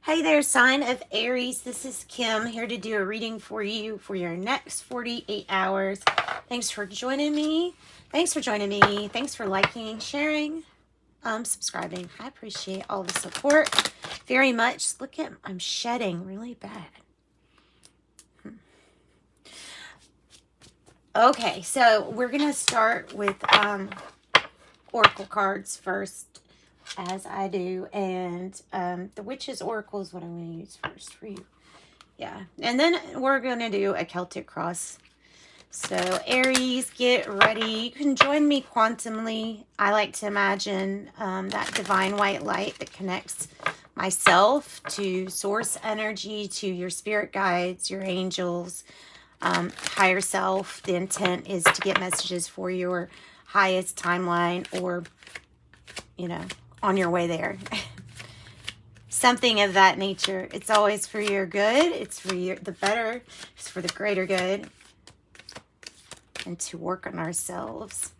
Hey there, sign of Aries. This is Kim here to do a reading for you for your next 48 hours. Thanks for joining me. Thanks for liking, sharing, subscribing. I appreciate all the support very much. Look at, I'm shedding really bad. Okay, so we're going to start with oracle cards first, as I do, and the Witch's Oracle is what I'm going to use first for you. Yeah, and then we're going to do a Celtic cross. So Aries, get ready. You can join me quantumly. I like to imagine that divine white light that connects myself to source energy, to your spirit guides, your angels, higher self. The intent is to get messages for your highest timeline, or, you know, on your way there. Something of that nature. It's always for your good. It's for your, the better. It's for the greater good. And to work on ourselves.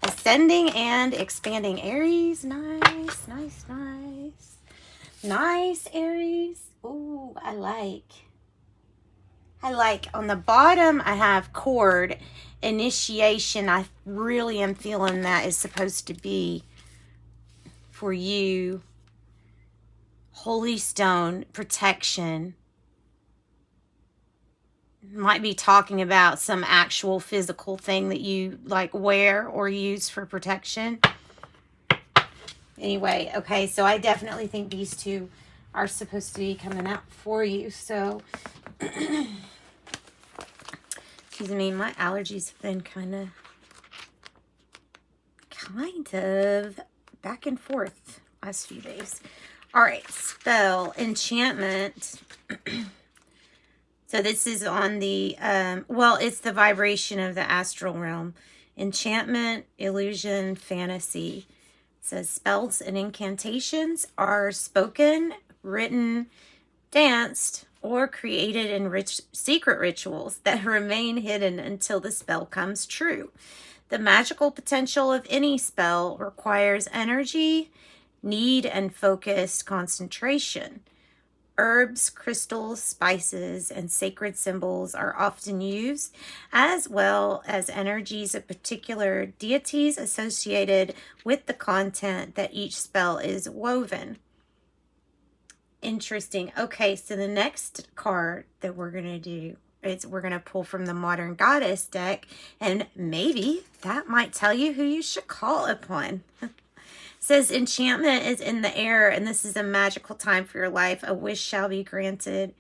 Ascending and expanding Aries. Nice, nice, nice. Nice, Aries. Ooh, I like. On the bottom, I have cord. Initiation. I really am feeling that is supposed to be for you. Holy stone, protection. Might be talking about some actual physical thing that you like wear or use for protection. Anyway, okay, so I definitely think these two are supposed to be coming out for you. So, excuse me, my allergies have been kind of back and forth last few days. All right, spell, enchantment. So this is on the, well, it's the vibration of the astral realm. Enchantment, illusion, fantasy. It says spells and incantations are spoken, written, danced, or created in secret rituals that remain hidden until the spell comes true. The magical potential of any spell requires energy, need, and focused concentration. Herbs, crystals, spices, and sacred symbols are often used, as well as energies of particular deities associated with the content that each spell is woven. Interesting. Okay, so the next card that we're going to do is we're going to pull from the Modern Goddess deck, and maybe that might tell you who you should call upon. Says enchantment is in the air, and this is a magical time for your life. A wish shall be granted.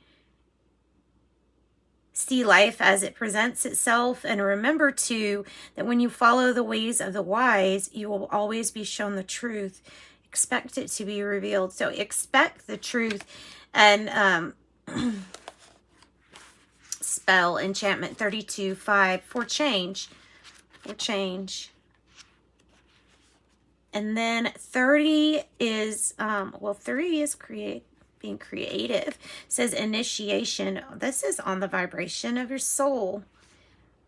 See life as it presents itself, and remember too that when you follow the ways of the wise, you will always be shown the truth. Expect it to be revealed. So expect the truth. And spell enchantment 32:5 for change. For change. And then 30 is, well, 30 is being creative. It says initiation. This is on the vibration of your soul.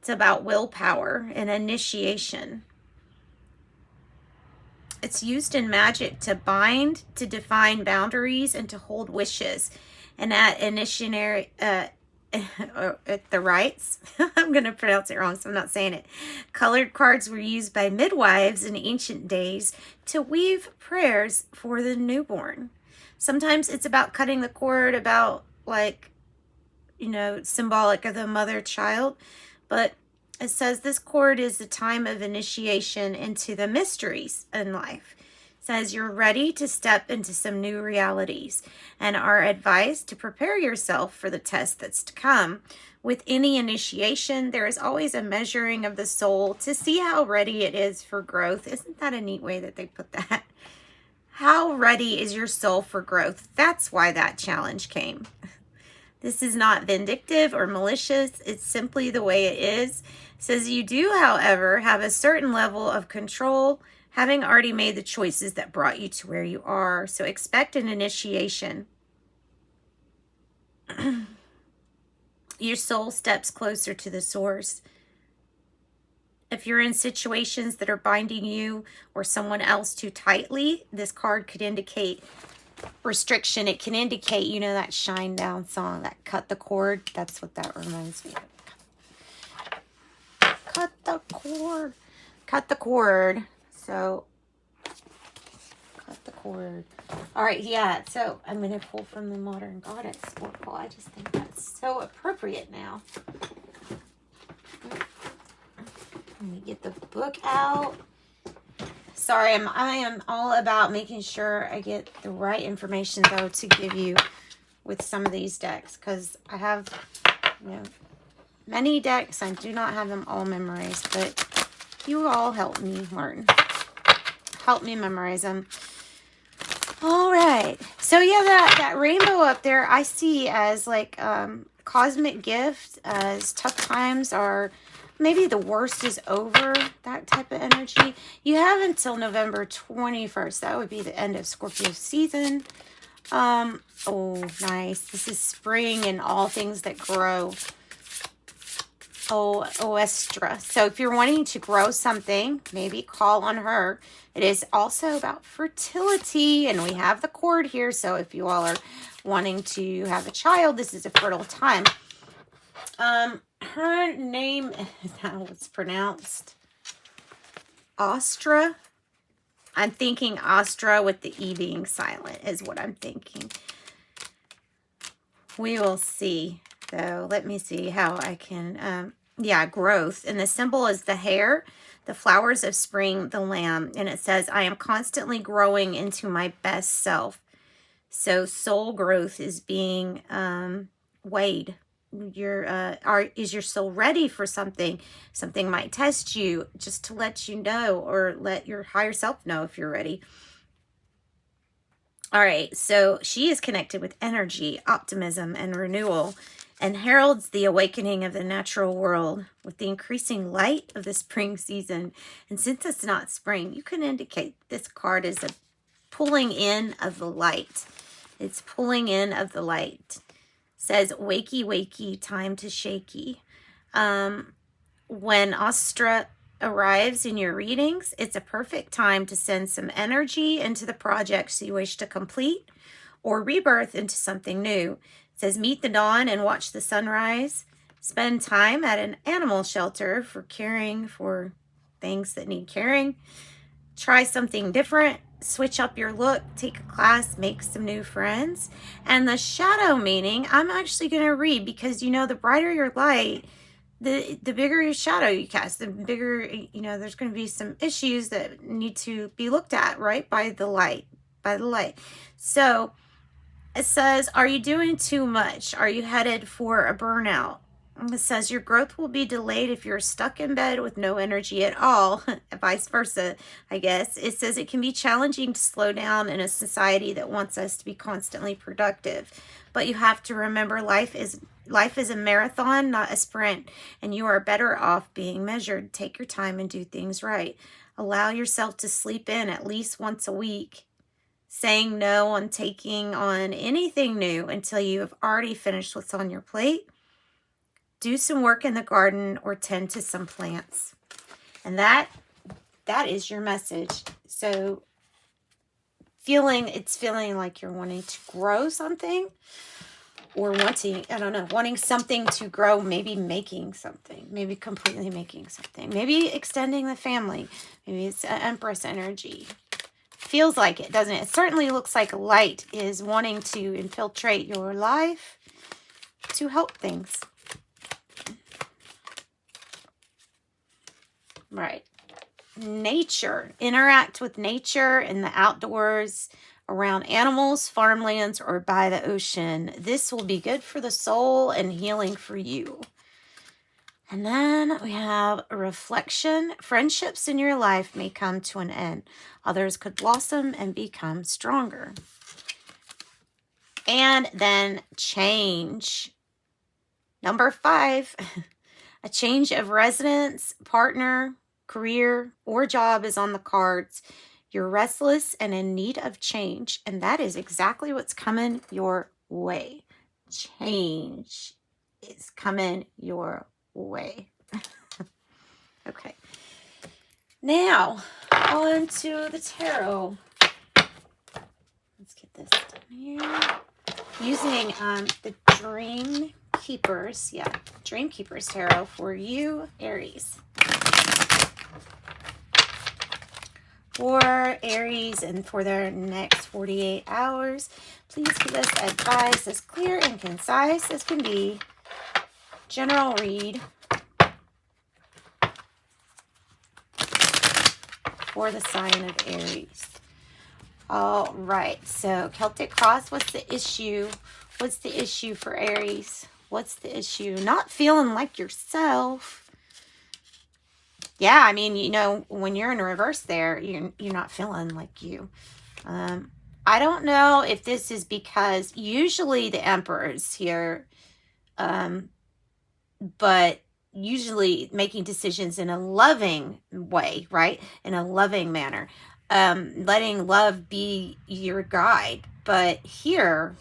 It's about willpower and initiation. It's used in magic to bind, to define boundaries, and to hold wishes. And at initiatory, at the rites, I'm going to pronounce it wrong, so I'm not saying it. Colored cards were used by midwives in ancient days to weave prayers for the newborn. Sometimes it's about cutting the cord, about, like, you know, symbolic of the mother-child. But it says this cord is the time of initiation into the mysteries in life. Says you're ready to step into some new realities and are advised to prepare yourself for the test that's to come. With any initiation, there is always a measuring of the soul to see how ready it is for growth. Isn't that a neat way that they put that? How ready is your soul for growth? That's why that challenge came. This is not vindictive or malicious. It's simply the way it is. It says you do, however, have a certain level of control, having already made the choices that brought you to where you are. So expect an initiation. Your soul steps closer to the source. If you're in situations that are binding you or someone else too tightly, this card could indicate restriction. It can indicate, you know, that Shine Down song, that Cut the Cord. That's what that reminds me of. Cut the cord. Cut the cord. So, cut the cord. All right, yeah. So, I'm going to pull from the Modern Goddess Oracle. I just think that's so appropriate now. Let me get the book out. Sorry, I am all about making sure I get the right information, though, to give you with some of these decks, because I have, you know, many decks. I do not have them all memorized, but you all help me learn. Help me memorize them. All right. So, yeah, that rainbow up there, I see as like cosmic gift, as tough times are... maybe the worst is over, that type of energy. You have until November 21st. That would be the end of Scorpio season. Oh, nice. This is spring and all things that grow. Oh, Oestra. So if you're wanting to grow something, maybe call on her. It is also about fertility, and we have the cord here. So if you all are wanting to have a child, this is a fertile time. Her name is how it's pronounced. Ostra. I'm thinking Astra with the E being silent is what I'm thinking. We will see, though. Let me see how I can, yeah, growth. And the symbol is the hare, the flowers of spring, the lamb. And it says, I am constantly growing into my best self. So soul growth is being weighed. Is your soul ready for something? Something might test you, just to let you know, or let your higher self know if you're ready. All right, so she is connected with energy, optimism, and renewal, and heralds the awakening of the natural world with the increasing light of the spring season. And since it's not spring, you can indicate this card is a pulling in of the light. It's pulling in of the light. Says, wakey, wakey, time to shakey. When Astra arrives in your readings, it's a perfect time to send some energy into the projects you wish to complete or rebirth into something new. It says, meet the dawn and watch the sunrise. Spend time at an animal shelter for caring for things that need caring. Try something different. Switch up your look, take a class, make some new friends. And the shadow meaning, I'm actually going to read, because, you know, the brighter your light, the bigger your shadow you cast, the bigger, you know, there's going to be some issues that need to be looked at, right? By the light. So it says, are you doing too much? Are you headed for a burnout? It says your growth will be delayed if you're stuck in bed with no energy at all, vice versa, I guess. It says it can be challenging to slow down in a society that wants us to be constantly productive. But you have to remember life is a marathon, not a sprint, and you are better off being measured. Take your time and do things right. Allow yourself to sleep in at least once a week. Saying no on taking on anything new until you have already finished what's on your plate. Do some work in the garden or tend to some plants. And that is your message. So it's feeling like you're wanting to grow something, or wanting something to grow, maybe making something, maybe completely making something, maybe extending the family. Maybe it's Empress energy. Feels like it, doesn't it? It certainly looks like light is wanting to infiltrate your life to help things. Right. Nature. Interact with nature in the outdoors, around animals, farmlands, or by the ocean. This will be good for the soul and healing for you. And then we have a reflection. Friendships in your life may come to an end. Others could blossom and become stronger. And then change. Number 5, a change of residence, partner, career, or job is on the cards. You're restless and in need of change, and that is exactly what's coming your way. Change is coming your way. Okay. Now, on to the tarot. Let's get this done. Yeah. Using the Dream Keepers, Dream Keepers Tarot for you, Aries. For Aries and for their next 48 hours, please give us advice as clear and concise as can be. General read for the sign of Aries. All right, so Celtic Cross, what's the issue? What's the issue for Aries? What's the issue? Not feeling like yourself. Yeah, I mean, you know, when you're in reverse there, you're not feeling like you. I don't know if this is because usually the Emperor's here, but usually making decisions in a loving way, right? In a loving manner. Letting love be your guide. But here,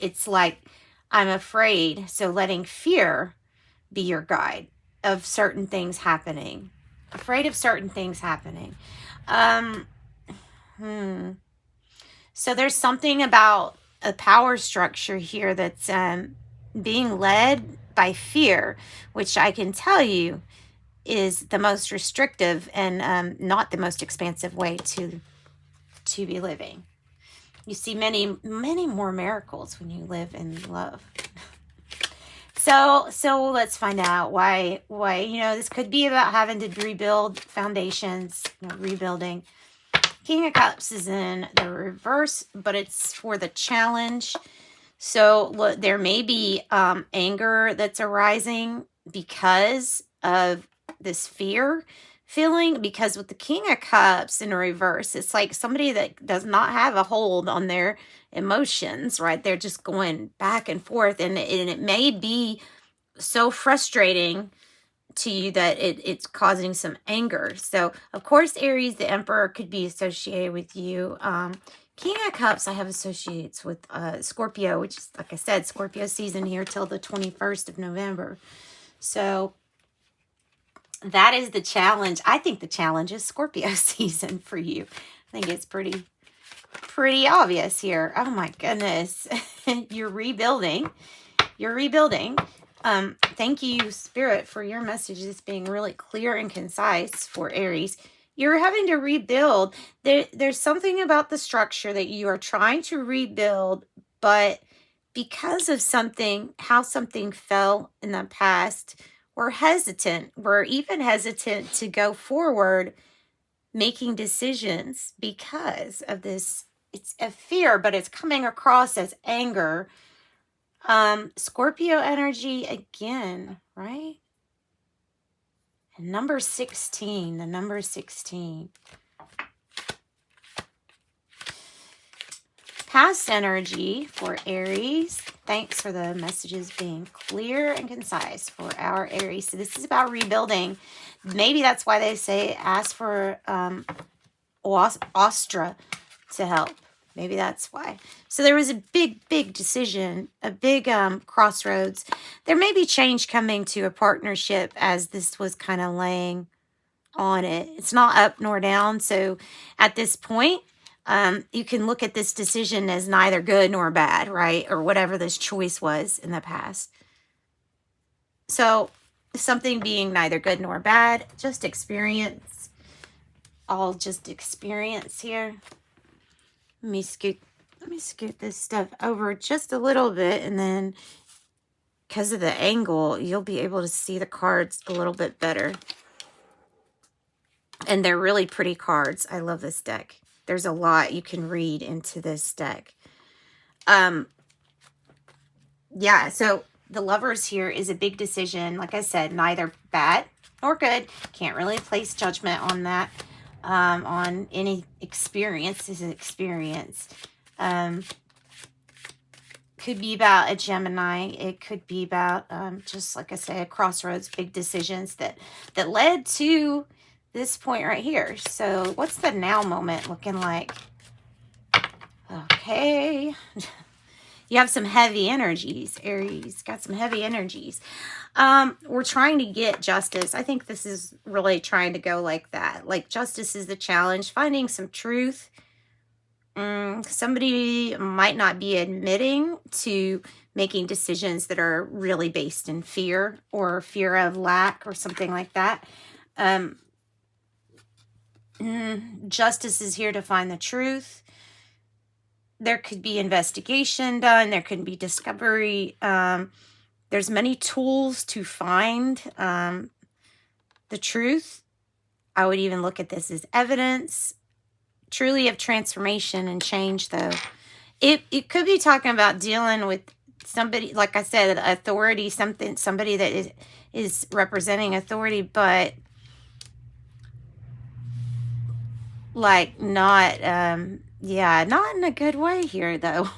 it's like, I'm afraid, so letting fear be your guide of certain things happening. Afraid of certain things happening. So there's something about a power structure here that's being led by fear, which I can tell you is the most restrictive and not the most expansive way to be living. You see many more miracles when you live in love. So let's find out why, you know, this could be about having to rebuild foundations, you know, rebuilding. King of Cups is in the reverse, but it's for the challenge. So look, there may be anger that's arising because of this fear feeling, because with the King of Cups in reverse, it's like somebody that does not have a hold on their emotions, right? They're just going back and forth, and it may be so frustrating to you that it's causing some anger. So of course, Aries, the Emperor, could be associated with you. King of Cups, I have associates with Scorpio, which is, like I said, Scorpio season here till the 21st of November. So that is the challenge. I think the challenge is Scorpio season for you. I think it's pretty obvious here. Oh my goodness. You're rebuilding. You're rebuilding. Thank you, Spirit, for your messages being really clear and concise for Aries. You're having to rebuild. There's something about the structure that you are trying to rebuild, but because of how something fell in the past, we're hesitant. We're even hesitant to go forward making decisions because of this. It's a fear, but it's coming across as anger. Scorpio energy again, right? And number 16, the number 16. Past energy for Aries. Thanks for the messages being clear and concise for our Aries. So this is about rebuilding. Maybe that's why they say ask for Astra to help. Maybe that's why. So there was a big decision, a big crossroads. There may be change coming to a partnership as this was kind of laying on it. It's not up nor down. So at this point, you can look at this decision as neither good nor bad, right? Or whatever this choice was in the past. So something being neither good nor bad, just experience. All just experience here. Let me scoot this stuff over just a little bit, and then because of the angle, you'll be able to see the cards a little bit better. And they're really pretty cards. I love this deck. There's a lot you can read into this deck. Yeah, so the Lovers here is a big decision. Like I said, neither bad nor good. Can't really place judgment on that. On any experience is an experience. Could be about a Gemini. It could be about, just like I said, crossroads, big decisions that led to this point right here. So what's the now moment looking like? Okay. You have some heavy energies, Aries. Got some heavy energies. We're trying to get justice. I think this is really trying to go like that. Like justice is the challenge. Finding some truth Somebody might not be admitting to making decisions that are really based in fear or fear of lack or something like that. Justice is here to find the truth. There could be investigation done. There could be discovery. There's many tools to find the truth. I would even look at this as evidence, truly, of transformation and change, though. It could be talking about dealing with somebody, like I said, authority, somebody that is representing authority, but like not, yeah, not in a good way here, though.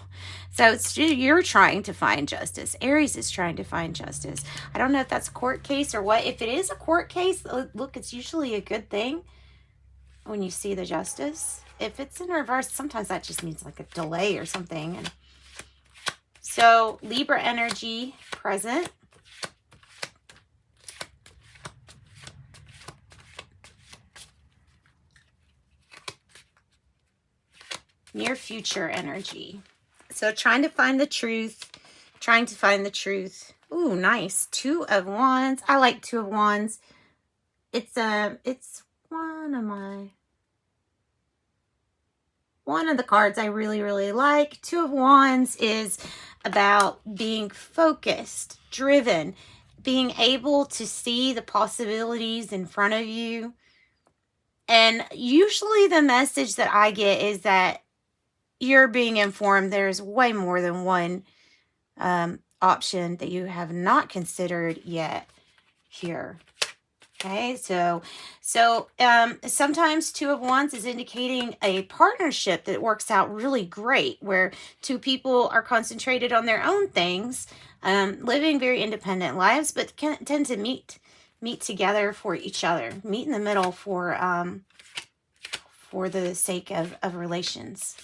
So you're trying to find justice. Aries is trying to find justice. I don't know if that's a court case or what. If it is a court case, look, it's usually a good thing when you see the justice. If it's in reverse, sometimes that just means like a delay or something. And so Libra energy present. Near future energy. So trying to find the truth, trying to find the truth. Ooh, nice. 2 of Wands. I like 2 of Wands. It's one of the cards I really, really like. 2 of Wands is about being focused, driven, being able to see the possibilities in front of you. And usually the message that I get is that you're being informed there's way more than one option that you have not considered yet here. Okay, so sometimes 2 of Wands is indicating a partnership that works out really great, where 2 people are concentrated on their own things, living very independent lives, but tend to meet together for each other, meet in the middle for the sake of relations.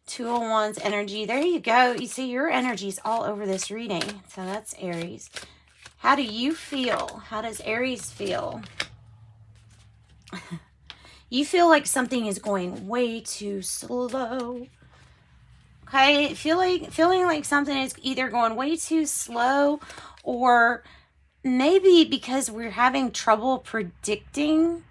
2 of Wands energy. There you go. You see, your energy's all over this reading. So that's Aries. How do you feel? How does Aries feel? You feel like something is going way too slow. Okay? Feeling like something is either going way too slow, or maybe because we're having trouble predicting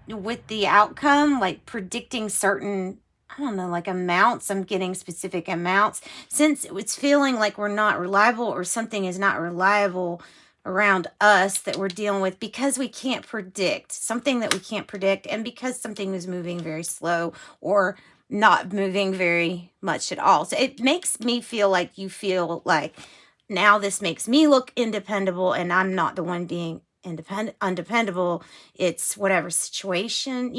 with the outcome, like predicting certain, I don't know, like amounts. I'm getting specific amounts. Since it's feeling like we're not reliable, or something is not reliable around us that we're dealing with, because we can't predict something that we can't predict, and because something is moving very slow or not moving very much at all. So it makes me feel like you feel like now this makes me look independable, and I'm not the one being undependable. It's whatever situation,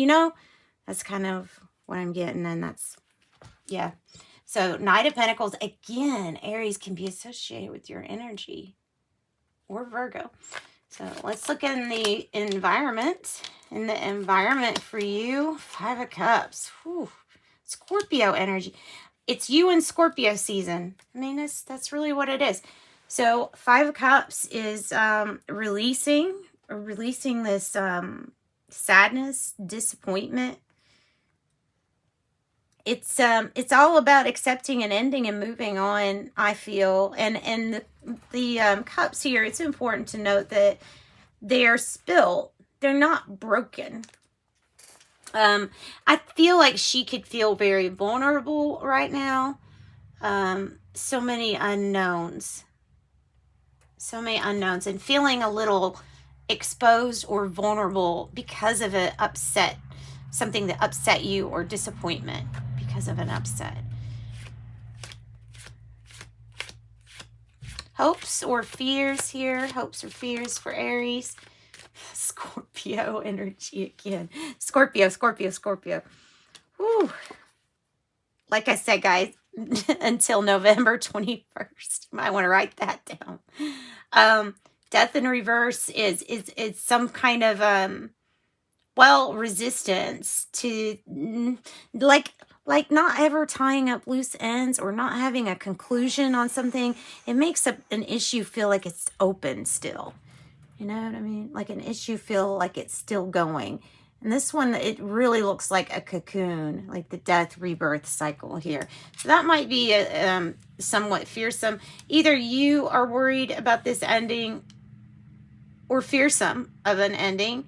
that's kind of what I'm getting. And that's, yeah. So Knight of Pentacles, again, Aries can be associated with your energy, or Virgo. So let's look in the environment. In the environment for you, 5 of Cups. Whew. Scorpio energy. It's you in Scorpio season. I mean, that's really what it is. So 5 of Cups is releasing this sadness, disappointment. It's all about accepting and ending and moving on, I feel. And the cups here, it's important to note that they are spilt. They're not broken. I feel like she could feel very vulnerable right now. So many unknowns. So many unknowns, and feeling a little exposed or vulnerable because of an upset, something that upset you, or disappointment because of an upset. Hopes or fears here. Hopes or fears for Aries. Scorpio energy again. Scorpio. Whew. Like I said, guys, until November 21st. You might want to write that down. Death in reverse is some kind of resistance to like not ever tying up loose ends, or not having a conclusion on something. It makes an issue feel like it's open still. You know what I mean? Like an issue feel like it's still going. And this one, it really looks like a cocoon, like the death rebirth cycle here. So that might be somewhat fearsome. Either you are worried about this ending or fearsome of an ending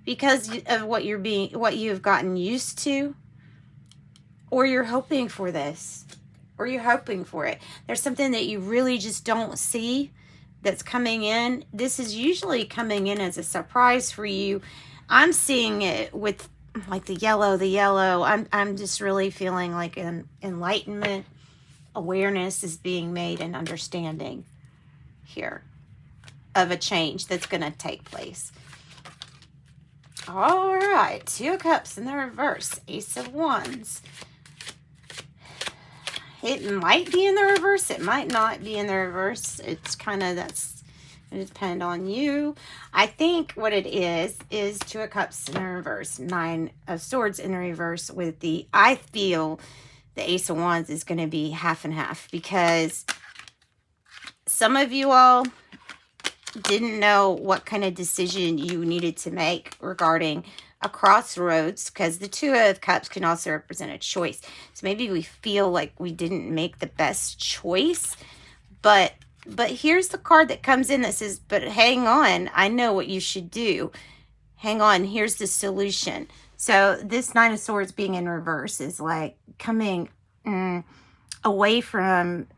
because of what you've gotten used to, or you're hoping for this, or you're hoping for it. There's something that you really just don't see that's coming in. This is usually coming in as a surprise for you. I'm seeing it with like the yellow. I'm just really feeling like an enlightenment, awareness is being made, and understanding here of a change that's going to take place. All right, Two of Cups in the reverse, Ace of Wands. It might be in the reverse. It might not be in the reverse. It's kind of, it depends on you. I think what it is Two of Cups in the reverse, Nine of Swords in the reverse with the, I feel the Ace of Wands is going to be half and half, because some of you all didn't know what kind of decision you needed to make regarding a crossroads, because the Two of Cups can also represent a choice. So maybe we feel like we didn't make the best choice, but here's the card that comes in that says, but hang on, I know what you should do. Hang on, here's the solution. So this Nine of Swords being in reverse is like coming away from,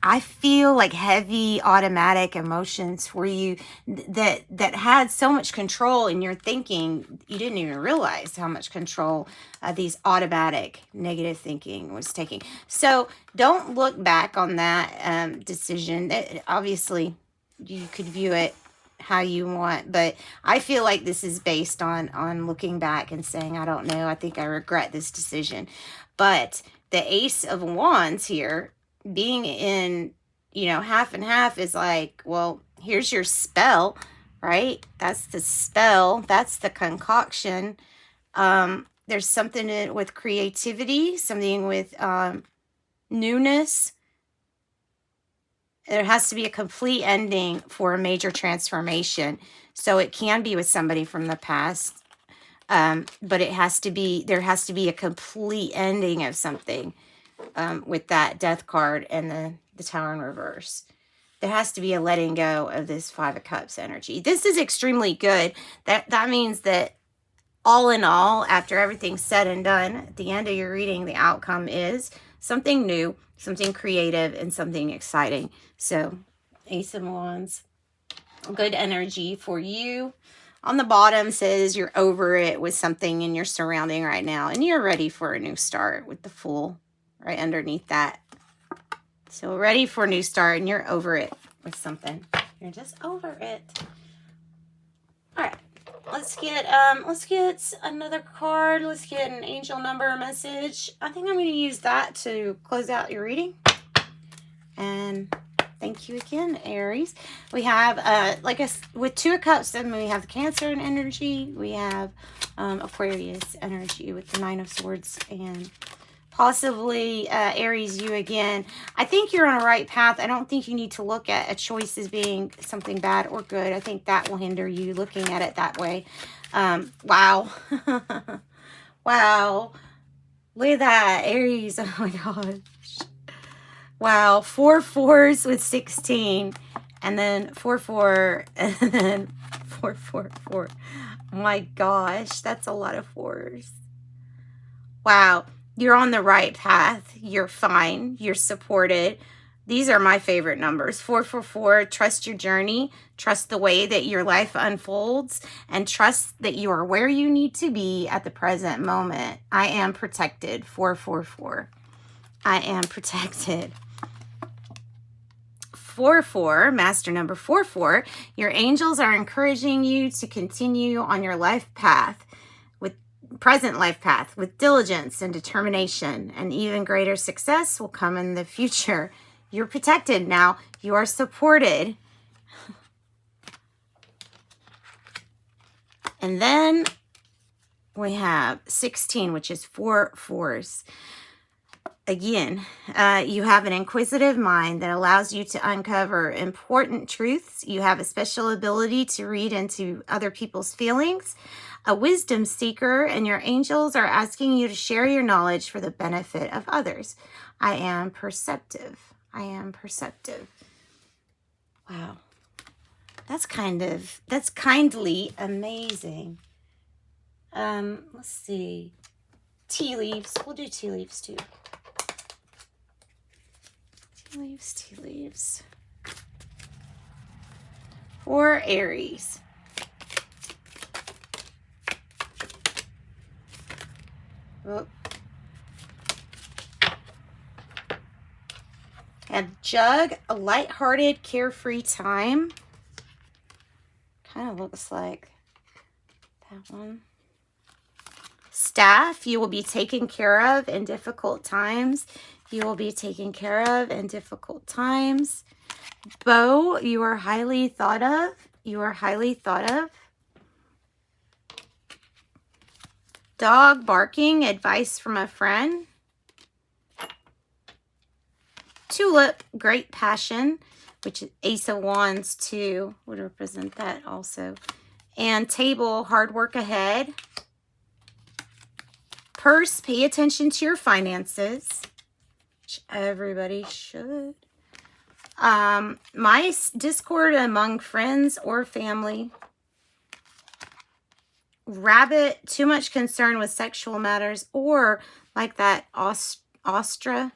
I feel like, heavy automatic emotions for you that had so much control in your thinking, you didn't even realize how much control these automatic negative thinking was taking. So don't look back on that decision. Obviously, you could view it how you want, but I feel like this is based on looking back and saying, I don't know, I think I regret this decision. But the Ace of Wands here, being in, half and half, is like, well, here's your spell, right? That's the spell. That's the concoction. There's something with creativity, something with newness. There has to be a complete ending for a major transformation. So it can be with somebody from the past, but there has to be a complete ending of something. With that Death card and the Tower in reverse, there has to be a letting go of this Five of Cups energy. This is extremely good. That means that all in all, after everything's said and done, at the end of your reading, the outcome is something new, something creative, and something exciting. So Ace of Wands, good energy for you. On the bottom says you're over it with something in your surrounding right now, and you're ready for a new start with the Fool right underneath that. So ready for a new start, and you're over it with something. You're just over it. All right, let's get another card. Let's get an angel number message. I think I'm going to use that to close out your reading. And thank you again, Aries. We have with Two of Cups, then we have the Cancer energy. We have Aquarius energy with the Nine of Swords, and possibly Aries, you again. I think you're on a right path. I don't think you need to look at a choice as being something bad or good. I think that will hinder you looking at it that way. Wow. Wow. Look at that, Aries. Oh my gosh. Wow. 4 4s with 16. And then 4 4. And then 4 4 4. Oh my gosh. That's a lot of 4s. Wow. You're on the right path. You're fine. You're supported. These are my favorite numbers. 4 4 4. Trust your journey. Trust the way that your life unfolds. And trust that you are where you need to be at the present moment. I am protected. 4 4 4. I am protected. 4 4. Master number 4 4. Your angels are encouraging you to continue on your life path. Present life path with diligence and determination, and even greater success will come in the future. You're protected now. You are supported. And then we have 16, which is 4 4s. Again, you have an inquisitive mind that allows you to uncover important truths. You have a special ability to read into other people's feelings. a wisdom seeker, and your angels are asking you to share your knowledge for the benefit of others. I am perceptive. I am perceptive. Wow. That's kindly amazing. Let's see. Tea leaves. We'll do tea leaves too. Tea leaves, tea leaves. For Aries. Oh. And Jug, a lighthearted, carefree time. Kind of looks like that one. Staff, you will be taken care of in difficult times. You will be taken care of in difficult times. Bow, you are highly thought of. You are highly thought of. Dog barking, advice from a friend. Tulip, great passion, which is Ace of Wands too, would represent that also. And Table, hard work ahead. Purse, pay attention to your finances, which everybody should. My discord among friends or family. Rabbit, too much concern with sexual matters, or like that Ostra.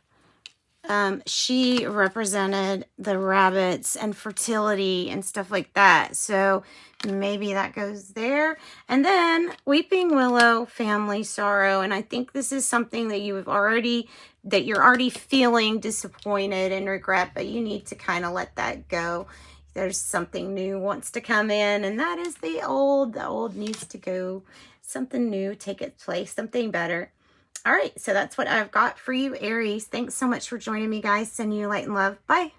She represented the rabbits and fertility and stuff like that. So maybe that goes there. And then Weeping Willow, family sorrow. And I think this is something that you're already feeling disappointed and regret, but you need to kind of let that go. There's something new wants to come in, and that is the old. The old needs to go. Something new take its place, something better. All right, so that's what I've got for you, Aries. Thanks so much for joining me, guys. Sending you light and love. Bye.